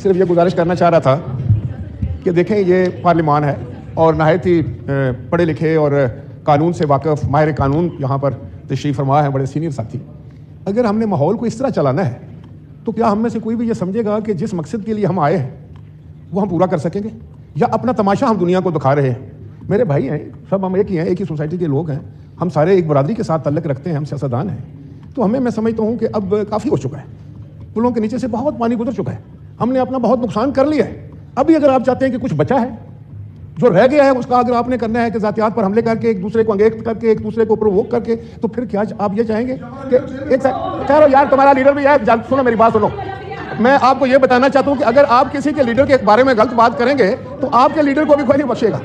صرف یہ گزارش کرنا چاہ رہا تھا کہ دیکھیں یہ پارلیمان ہے اور نہایت ہی پڑھے لکھے اور قانون سے واقف ماہر قانون یہاں پر تشریف فرما ہے، بڑے سینئر ساتھی. اگر ہم نے ماحول کو اس طرح چلانا ہے تو کیا ہم میں سے کوئی بھی یہ سمجھے گا کہ جس مقصد کے لیے ہم آئے ہیں وہ ہم پورا کر سکیں گے، یا اپنا تماشا ہم دنیا کو دکھا رہے ہیں؟ میرے بھائی ہیں سب، ہم ایک ہی ہیں، ایک ہی سوسائٹی کے لوگ ہیں، ہم سارے ایک برادری کے ساتھ تعلق رکھتے ہیں، ہم سیاستدان ہیں. تو میں سمجھتا ہوں کہ اب کافی ہو چکا ہے، پلوں کے نیچے سے بہت پانی گزر چکا ہے، ہم نے اپنا بہت نقصان کر لیا ہے. ابھی اگر آپ چاہتے ہیں کہ کچھ بچا ہے جو رہ گیا ہے اس کا اگر آپ نے کرنا ہے کہ ذاتیات پر حملے کر کے ایک دوسرے کو انگیخت کر کے ایک دوسرے کو پرووک کر کے، تو پھر کیا آپ یہ چاہیں گے کہ ایک خیر یار تمہارا لیڈر بھی ہے، سنو میری بات سنو. میں آپ کو یہ بتانا چاہتا ہوں کہ اگر آپ کسی کے لیڈر کے بارے میں غلط بات کریں گے تو آپ کے لیڈر کو بھی کوئی نہیں بخشے گا.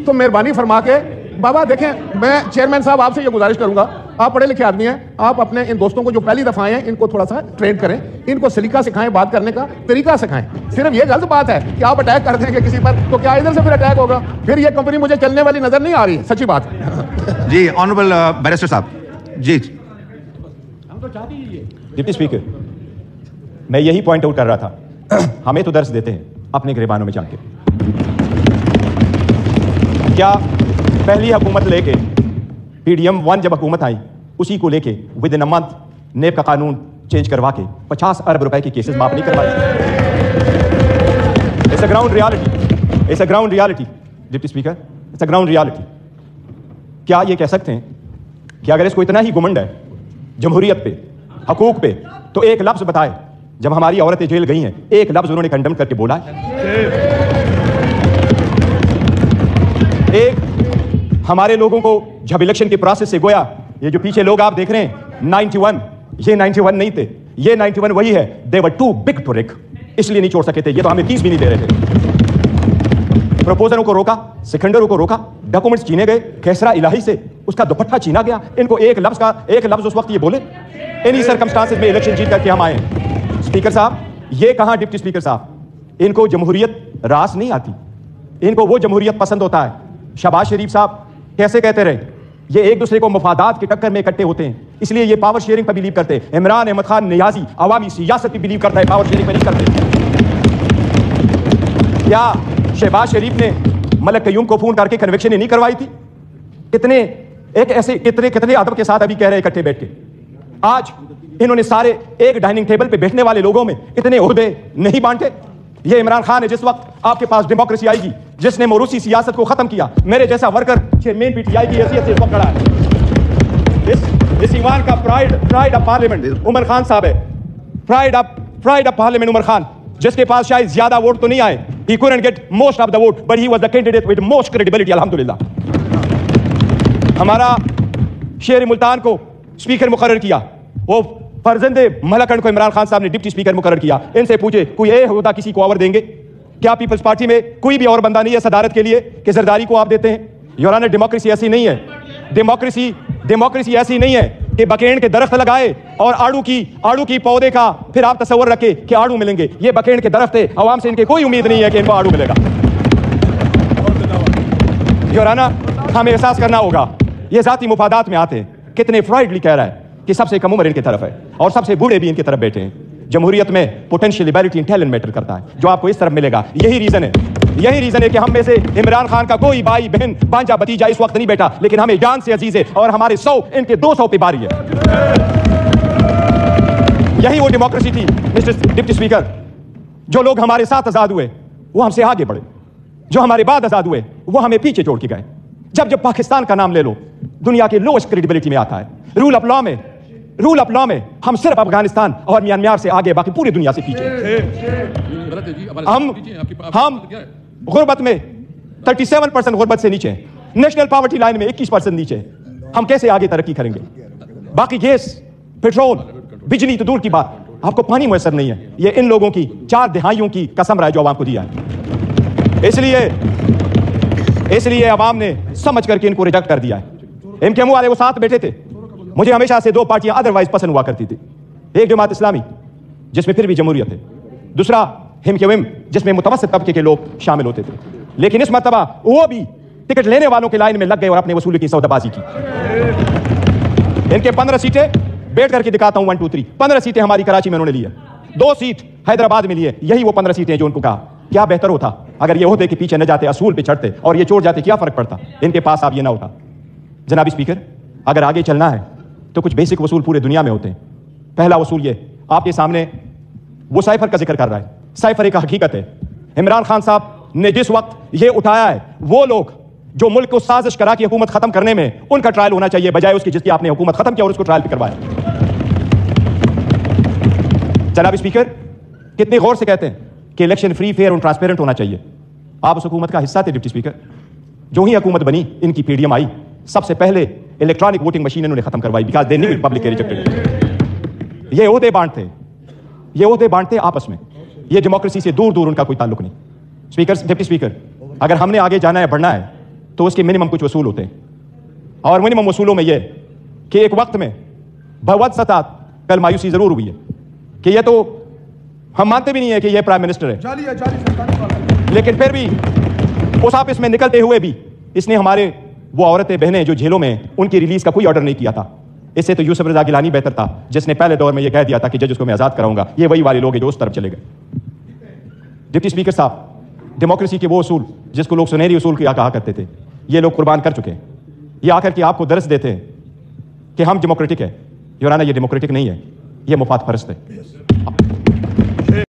تو مہربانی فرما کے بابا دیکھیں، میں چیئرمین صاحب آپ سے یہ گزارش کروں گا، آپ پڑھے لکھے آدمی ہیں، آپ اپنے ان دوستوں کو جو پہلی دفعہ آئے ہیں ان کو تھوڑا سا ٹرین کریں، ان کو سلیقہ سکھائیں، بات کرنے کا طریقہ سکھائیں. صرف یہ غلط بات ہے کہ آپ اٹیک کر دیں گے کسی پر، تو کیا ادھر سے پھر اٹیک ہوگا؟ پھر یہ کمپنی مجھے چلنے والی نظر نہیں آ رہی ہے، سچی بات. جی آنریبل بیرسٹر صاحب. جی ڈپٹی اسپیکر، میں یہی پوائنٹ آؤٹ کر رہا تھا، ہمیں تو درس دیتے ہیں اپنے گریبانوں میں جا کے. کیا پہلی حکومت لے کے پی ڈی ایم 1 جب حکومت آئی اسی کو لے کے ود ان منتھ نیب کا قانون چینج کروا کے 50 ارب روپے کے کیسز معاف نہیں کروائے؟ It's a ground reality, it's a ground reality deputy speaker, it's a ground reality. کیا یہ کہہ سکتے ہیں کہ اگر اس کو اتنا ہی گمنڈ ہے جمہوریت پہ، حقوق پہ، تو ایک لفظ بتائے جب ہماری عورتیں جیل گئی ہیں ایک لفظ انہوں نے کنڈم کر کے بولا ہے؟ ایک ہمارے لوگوں کو جب الیکشن کے پروسیس سے گویا یہ جو پیچھے لوگ آپ دیکھ رہے ہیں 91، یہ 91 نہیں تھے، یہ 91 وہی ہے. they were too big to wreck، اس لیے نہیں چھوڑ سکے تھے، یہ تو ہمیں 30 بھی نہیں دے رہے تھے. پروپوزروں کو روکا، سکنڈروں کو روکا، ڈاکومنٹس چینے گئے، کیسرا الہی سے اس کا دوپٹہ چینا گیا. ان کو ایک لفظ اس وقت یہ بولے انہی سرکمسٹانسز میں الیکشن جیت کر کے ہم آئے. اسپیکر صاحب یہ کہاں ڈپٹی اسپیکر صاحب، ان کو جمہوریت راس نہیں آتی، ان کو وہ جمہوریت پسند ہوتا ہے. شہباز شریف صاحب کیسے کہتے رہے یہ ایک دوسرے کو مفادات کے ٹکر میں اکٹھے ہوتے ہیں، اس لیے یہ پاور شیئرنگ پر بلیو کرتے ہیں. عمران احمد خان نیازی عوامی سیاست پہ بلیو کرتا ہے، پاور شیئرنگ پہ نہیں کرتے. کیا شہباز شریف نے ملک قیوم کو فون کر کے کنوکشن نہیں کروائی تھی؟ کتنے ادب کے ساتھ ابھی کہہ رہے اکٹھے بیٹھ کے. آج انہوں نے سارے ایک ڈائننگ ٹیبل پہ بیٹھنے والے لوگوں میں اتنے عہدے نہیں بانٹے. یہ عمران خان ہے جس وقت آپ کے پاس ڈیموکریسی آئے گی، جس نے موروثی سیاست کو ختم کیا. میرے جیسا worker chairman P T I کی حیثیت سے اس وقت کھڑا ہے. اس ایوان کا پرائڈ آف پارلیمنٹ عمر خان صاحب ہے. پرائڈ آف پارلیمنٹ عمر خان، جس کے پاس شاید زیادہ ووٹ تو نہیں آئے، he couldn't get most of the vote but he was the candidate with most credibility الحمدللہ. ہمارا شیر ملتان کو اسپیکر مقرر کیا، وہ فرزند ملکنڈ کو عمران خان صاحب نے ڈپٹی اسپیکر مقرر کیا. ان سے پوچھے کوئی اے عہدہ کسی کو اور دیں گے کیا؟ پیپلز پارٹی میں کوئی بھی اور بندہ نہیں ہے صدارت کے لیے کہ زرداری کو آپ دیتے ہیں؟ یور آنر ڈیموکریسی ایسی نہیں ہے. ڈیموکریسی ایسی نہیں ہے کہ بکینڈ کے درخت لگائے اور آڑو کی پودے کا پھر آپ تصور رکھے کہ آڑو ملیں گے. یہ بکینڈ کے درخت ہے، عوام سے ان کے کوئی امید نہیں ہے کہ ان کو آڑو ملے گا. یور آنر ہمیں احساس کرنا ہوگا یہ ذاتی مفادات میں آتے ہیں. کتنے فرائڈلی کہہ رہا ہے کہ سب سے کم عمر ان کی طرف ہے اور سب سے بوڑھے بھی ان کی طرف بیٹھے ہیں. جمہوریت میں potential ability and talent matter کرتا ہے، جو آپ کو اس طرف ملے گا. یہی ریزن ہے کہ ہم میں سے عمران خان کا کوئی بھائی بہن بانجا بتیجا اس وقت نہیں بیٹھا، لیکن ہمیں جان سے عزیز ہے اور ہمارے 100 ان کے 200 پہ باری ہے. یہی وہ ڈیموکریسی تھی مسٹر ڈپٹی اسپیکر. جو لوگ ہمارے ساتھ آزاد ہوئے وہ ہم سے آگے بڑھے، جو ہمارے بعد آزاد ہوئے وہ ہمیں پیچھے چھوڑ کے گئے. جب پاکستان کا نام لے لو دنیا کے لوسٹ کریڈیبلٹی میں آتا ہے. رول آف لا میں ہم صرف افغانستان اور میانمار سے آگے، باقی پوری دنیا سے پیچھے. ہم غربت میں 37% غربت سے نیچے ہیں، نیشنل پاورٹی لائن میں 21% نیچے ہیں. ہم کیسے آگے ترقی کریں گے؟ باقی گیس، پیٹرول، بجلی تو دور کی بات، آپ کو پانی میسر نہیں ہے. یہ ان لوگوں کی 4 دہائیوں کی قسم رائے جو عوام کو دیا ہے. اس لیے عوام نے سمجھ کر کے ان کو ریجیکٹ کر دیا ہے. ایم کیو ایم والے وہ ساتھ بیٹھے تھے. مجھے ہمیشہ سے 2 پارٹیاں ادروائز پسند ہوا کرتی تھی. ایک جماعت اسلامی جس میں پھر بھی جمہوریت ہے، دوسرا ایم کیو ایم جس میں متوسط طبقے کے لوگ شامل ہوتے تھے. لیکن اس مرتبہ وہ بھی ٹکٹ لینے والوں کے لائن میں لگ گئے اور اپنے وصول کی سودا بازی کی. ان کے 15 سیٹیں بیٹھ کر کے دکھاتا ہوں 1 2 3. 15 سیٹیں ہماری کراچی میں انہوں نے لی ہے. 2 سیٹ حیدرآباد میں لیے, یہی وہ 15 سیٹیں جو ان کو کہا. کیا بہتر ہوتا اگر یہ عہدے کے پیچھے نہ جاتے, اصول پہ چڑھتے اور یہ چھوڑ جاتے, کیا فرق پڑتا؟ ان کے پاس اب یہ نہ ہوتا. جناب اسپیکر, اگر آگے چلنا ہے تو کچھ بیسک اصول پورے دنیا میں ہوتے ہیں. پہلا اصول یہ, آپ کے سامنے وہ سائفر کا ذکر کر رہا ہے. سائفر ایک حقیقت ہے. عمران خان صاحب نے جس وقت یہ اٹھایا ہے, وہ لوگ جو ملک کو سازش کرا کی حکومت ختم کرنے میں, ان کا ٹرائل ہونا چاہیے بجائے اس کی جس کی آپ نے حکومت ختم کیا اور اس کو ٹرائل پہ کروایا. جناب اسپیکر, کتنے غور سے کہتے ہیں کہ الیکشن فری, فیئر اور ٹرانسپیرنٹ ہونا چاہیے. آپ اس حکومت کا حصہ تھے ڈپٹی اسپیکر. جو ہی حکومت بنی, ان کی پی ڈی ایم آئی, سب سے پہلے الیکٹرانک ووٹنگ مشین انہوں نے ختم کروائی, because they need public rejected. یہ عہدے بانٹتے آپس میں, یہ ڈیموکریسی سے دور دور ان کا کوئی تعلق نہیں. ڈپٹی اسپیکر, اگر ہم نے آگے جانا ہے, بڑھنا ہے, تو اس کے منیمم کچھ اصول ہوتے ہیں. اور منیمم اصولوں میں یہ کہ ایک وقت میں بہت ستات کل مایوسی ضرور ہوئی ہے کہ یہ تو ہم مانتے بھی نہیں ہیں کہ یہ پرائم منسٹر ہے, لیکن پھر بھی اس آفس میں نکلتے ہوئے بھی اس نے ہمارے وہ عورتیں بہنیں جو جیلوں میں, ان کی ریلیز کا کوئی آرڈر نہیں کیا تھا. اس سے تو یوسف رضا گیلانی بہتر تھا, جس نے پہلے دور میں یہ کہہ دیا تھا کہ جج اس کو میں آزاد کراؤں گا. یہ وہی والے لوگ ہیں جو اس طرف چلے گئے. ڈپٹی اسپیکر صاحب, ڈیموکریسی کے وہ اصول جس کو لوگ سنہری اصول کیا کہا کرتے تھے, یہ لوگ قربان کر چکے ہیں. یہ آ کر کے آپ کو درس دیتے ہیں کہ ہم ڈیموکریٹک ہے. یورانا, یہ ڈیموکریٹک نہیں ہے, یہ مفاد پرست ہے.